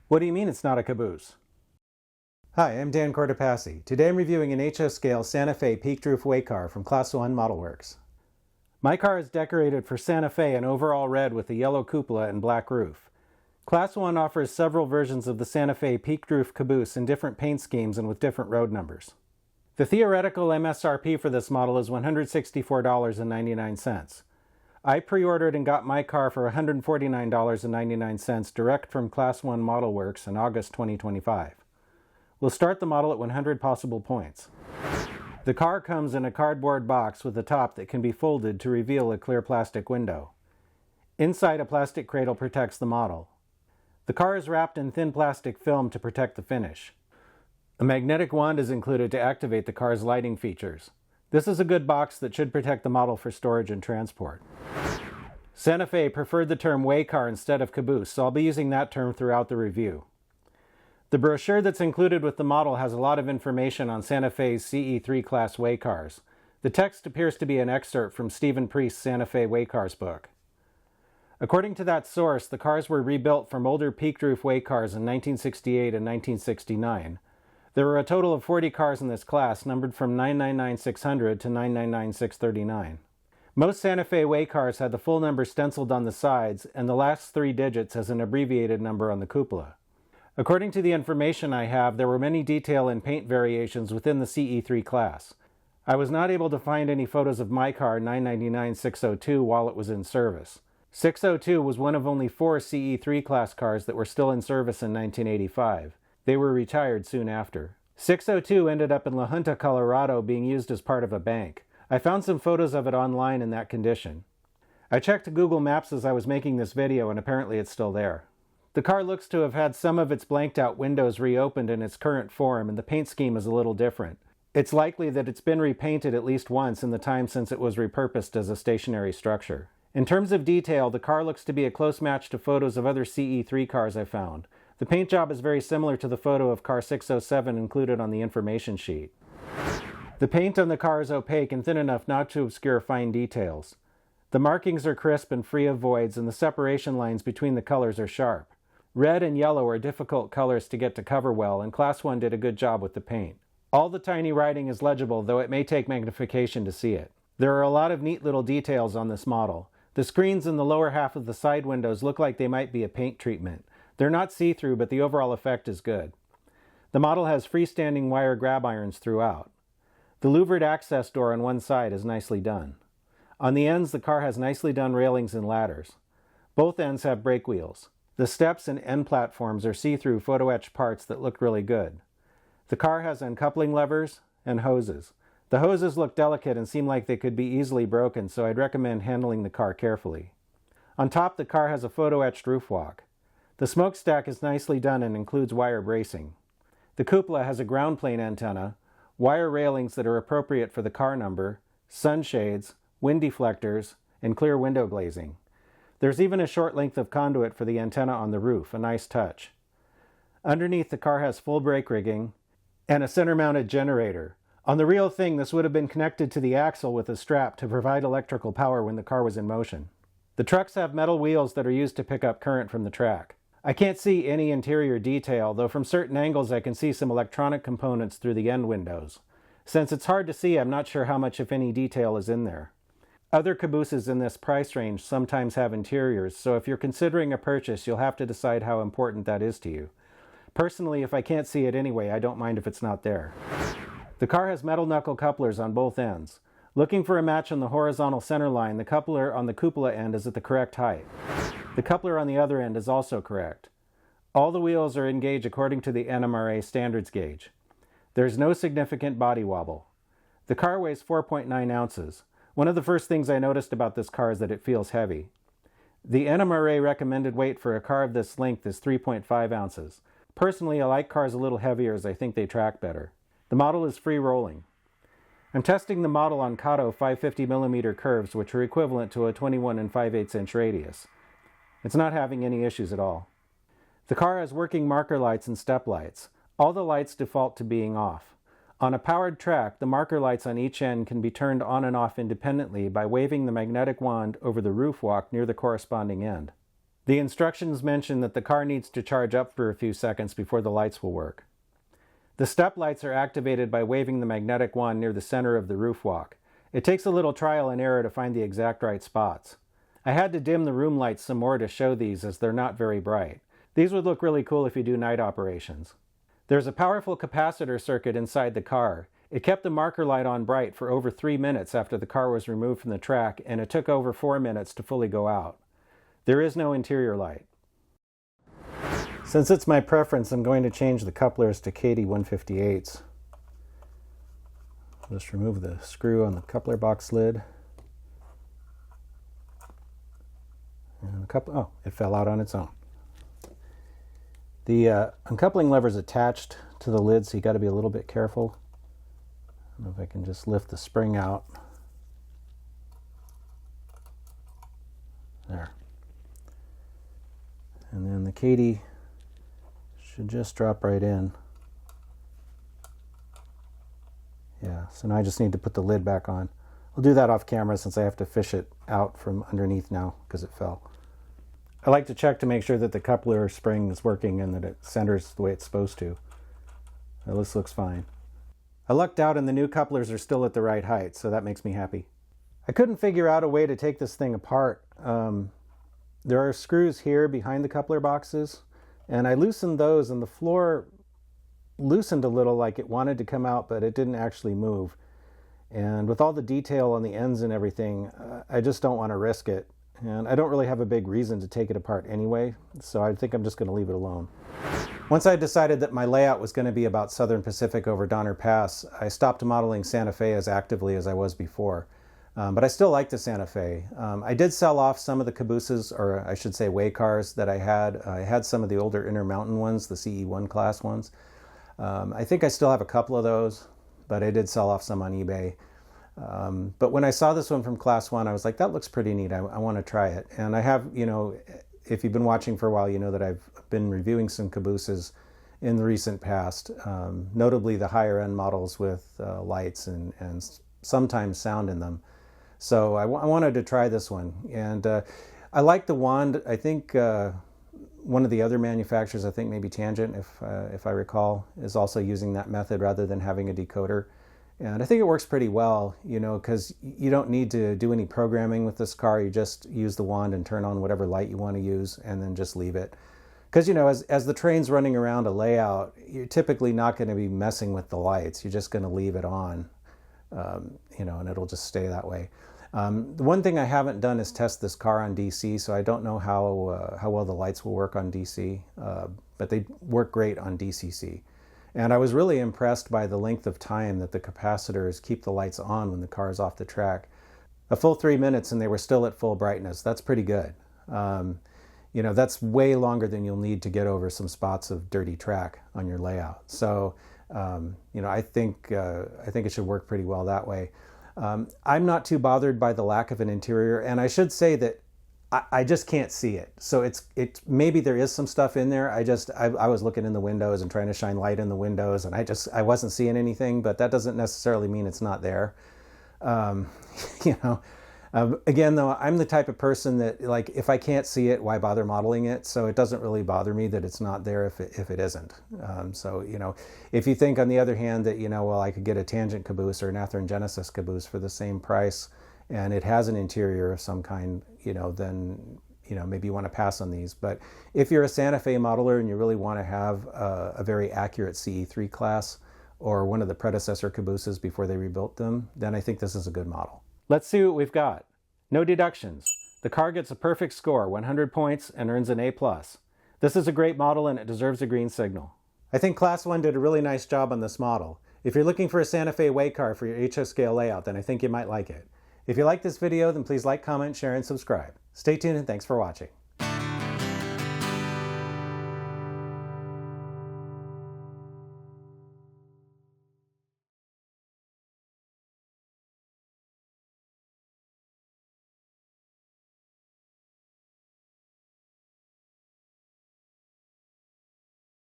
What do you mean it's not a caboose? Hi, I'm Dan Cortopassi. Today I'm reviewing an HO scale Santa Fe peaked roof Waycar from Class 1 Modelworks. My car is decorated for Santa Fe in overall red with a yellow cupola and black roof. Class 1 offers several versions of the Santa Fe peaked roof caboose in different paint schemes and with different road numbers. The theoretical MSRP for this model is $164.99. I pre-ordered and got my car for $149.99 direct from Class 1 Modelworks in August 2025. We'll start the model at 100 possible points. The car comes in a cardboard box with a top that can be folded to reveal a clear plastic window. Inside, a plastic cradle protects the model. The car is wrapped in thin plastic film to protect the finish. A magnetic wand is included to activate the car's lighting features. This is a good box that should protect the model for storage and transport. Santa Fe preferred the term Waycar instead of caboose, so I'll be using that term throughout the review. The brochure that's included with the model has a lot of information on Santa Fe's CE3 class Waycars. The text appears to be an excerpt from Stephen Priest's Santa Fe Waycars book. According to that source, the cars were rebuilt from older peaked roof Waycars in 1968 and 1969. There were a total of 40 cars in this class, numbered from 999600 to 999639. Most Santa Fe Waycars had the full number stenciled on the sides and the last 3 digits as an abbreviated number on the cupola. According to the information I have, there were many detail and paint variations within the CE3 class. I was not able to find any photos of my car 999-602 while it was in service. 602 was one of only 4 CE3 class cars that were still in service in 1985. They were retired soon after. 602 ended up in La Junta, Colorado, being used as part of a bank. I found some photos of it online in that condition. I checked Google Maps as I was making this video, and apparently it's still there. The car looks to have had some of its blanked out windows reopened in its current form, and the paint scheme is a little different. It's likely that it's been repainted at least once in the time since it was repurposed as a stationary structure. In terms of detail, the car looks to be a close match to photos of other CE3 cars I found. The paint job is very similar to the photo of car 607 included on the information sheet. The paint on the car is opaque and thin enough not to obscure fine details. The markings are crisp and free of voids, and the separation lines between the colors are sharp. Red and yellow are difficult colors to get to cover well, and Class 1 did a good job with the paint. All the tiny writing is legible, though it may take magnification to see it. There are a lot of neat little details on this model. The screens in the lower half of the side windows look like they might be a paint treatment. They're not see-through, but the overall effect is good. The model has freestanding wire grab irons throughout. The louvered access door on one side is nicely done. On the ends, the car has nicely done railings and ladders. Both ends have brake wheels. The steps and end platforms are see-through photo-etched parts that look really good. The car has uncoupling levers and hoses. The hoses look delicate and seem like they could be easily broken, so I'd recommend handling the car carefully. On top, the car has a photo-etched roof walk. The smokestack is nicely done and includes wire bracing. The cupola has a ground plane antenna, wire railings that are appropriate for the car number, sunshades, wind deflectors, and clear window glazing. There's even a short length of conduit for the antenna on the roof, a nice touch. Underneath, the car has full brake rigging and a center-mounted generator. On the real thing, this would have been connected to the axle with a strap to provide electrical power when the car was in motion. The trucks have metal wheels that are used to pick up current from the track. I can't see any interior detail, though from certain angles I can see some electronic components through the end windows. Since it's hard to see, I'm not sure how much, if any, detail is in there. Other cabooses in this price range sometimes have interiors, so if you're considering a purchase, you'll have to decide how important that is to you. Personally, if I can't see it anyway, I don't mind if it's not there. The car has metal knuckle couplers on both ends. Looking for a match on the horizontal center line, the coupler on the cupola end is at the correct height. The coupler on the other end is also correct. All the wheels are in gauge according to the NMRA standards gauge. There's no significant body wobble. The car weighs 4.9 ounces. One of the first things I noticed about this car is that it feels heavy. The NMRA recommended weight for a car of this length is 3.5 ounces. Personally, I like cars a little heavier as I think they track better. The model is free rolling. I'm testing the model on Kato 550mm curves, which are equivalent to a 21 5/8 inch radius. It's not having any issues at all. The car has working marker lights and step lights. All the lights default to being off. On a powered track, the marker lights on each end can be turned on and off independently by waving the magnetic wand over the roof walk near the corresponding end. The instructions mention that the car needs to charge up for a few seconds before the lights will work. The step lights are activated by waving the magnetic wand near the center of the roof walk. It takes a little trial and error to find the exact right spots. I had to dim the room lights some more to show these as they're not very bright. These would look really cool if you do night operations. There's a powerful capacitor circuit inside the car. It kept the marker light on bright for over 3 minutes after the car was removed from the track, and it took over 4 minutes to fully go out. There is no interior light. Since it's my preference, I'm going to change the couplers to Katy 158s. Just remove the screw on the coupler box lid. And it fell out on its own. The uncoupling lever is attached to the lid, so you got to be a little bit careful. I don't know if I can just lift the spring out. There. And then the Katy should just drop right in. Yeah, so now I just need to put the lid back on. I'll do that off camera since I have to fish it out from underneath now because it fell. I like to check to make sure that the coupler spring is working and that it centers the way it's supposed to. This looks fine. I lucked out and the new couplers are still at the right height, so that makes me happy. I couldn't figure out a way to take this thing apart. There are screws here behind the coupler boxes, and I loosened those and the floor loosened a little like it wanted to come out, but it didn't actually move. And with all the detail on the ends and everything, I just don't want to risk it. And I don't really have a big reason to take it apart anyway, so I think I'm just going to leave it alone. Once I decided that my layout was going to be about Southern Pacific over Donner Pass, I stopped modeling Santa Fe as actively as I was before. But I still like the Santa Fe. I did sell off some of the cabooses, or I should say Waycars that I had. I had some of the older Intermountain ones, the CE1 class ones. I think I still have a couple of those, but I did sell off some on eBay. But when I saw this one from Class 1, I was like, that looks pretty neat. I want to try it. And I have, if you've been watching for a while, you know that I've been reviewing some cabooses in the recent past, notably the higher end models with lights and sometimes sound in them. So I wanted to try this one. And I like the wand. I think one of the other manufacturers, I think maybe Tangent, if I recall, is also using that method rather than having a decoder. And I think it works pretty well, because you don't need to do any programming with this car. You just use the wand and turn on whatever light you want to use and then just leave it. Because, as the train's running around a layout, you're typically not going to be messing with the lights. You're just going to leave it on, and it'll just stay that way. The one thing I haven't done is test this car on DC, so I don't know how well the lights will work on DC, but they work great on DCC. And I was really impressed by the length of time that the capacitors keep the lights on when the car is off the track. A full 3 minutes and they were still at full brightness. That's pretty good. That's way longer than you'll need to get over some spots of dirty track on your layout. So, I think it should work pretty well that way. I'm not too bothered by the lack of an interior, and I should say that I just can't see it. So it's maybe there is some stuff in there. I was looking in the windows and trying to shine light in the windows, and I wasn't seeing anything, but that doesn't necessarily mean it's not there. Again, though, I'm the type of person that, like, if I can't see it, why bother modeling it? So it doesn't really bother me that it's not there if it isn't. If you think, on the other hand, that, I could get a Tangent caboose or an Athearn Genesis caboose for the same price, and it has an interior of some kind, then, maybe you want to pass on these. But if you're a Santa Fe modeler and you really want to have a very accurate CE3 class or one of the predecessor cabooses before they rebuilt them, then I think this is a good model. Let's see what we've got. No deductions. The car gets a perfect score, 100 points, and earns an A+. This is a great model and it deserves a green signal. I think Class 1 did a really nice job on this model. If you're looking for a Santa Fe Waycar for your HO scale layout, then I think you might like it. If you like this video, then please like, comment, share, and subscribe. Stay tuned and thanks for watching.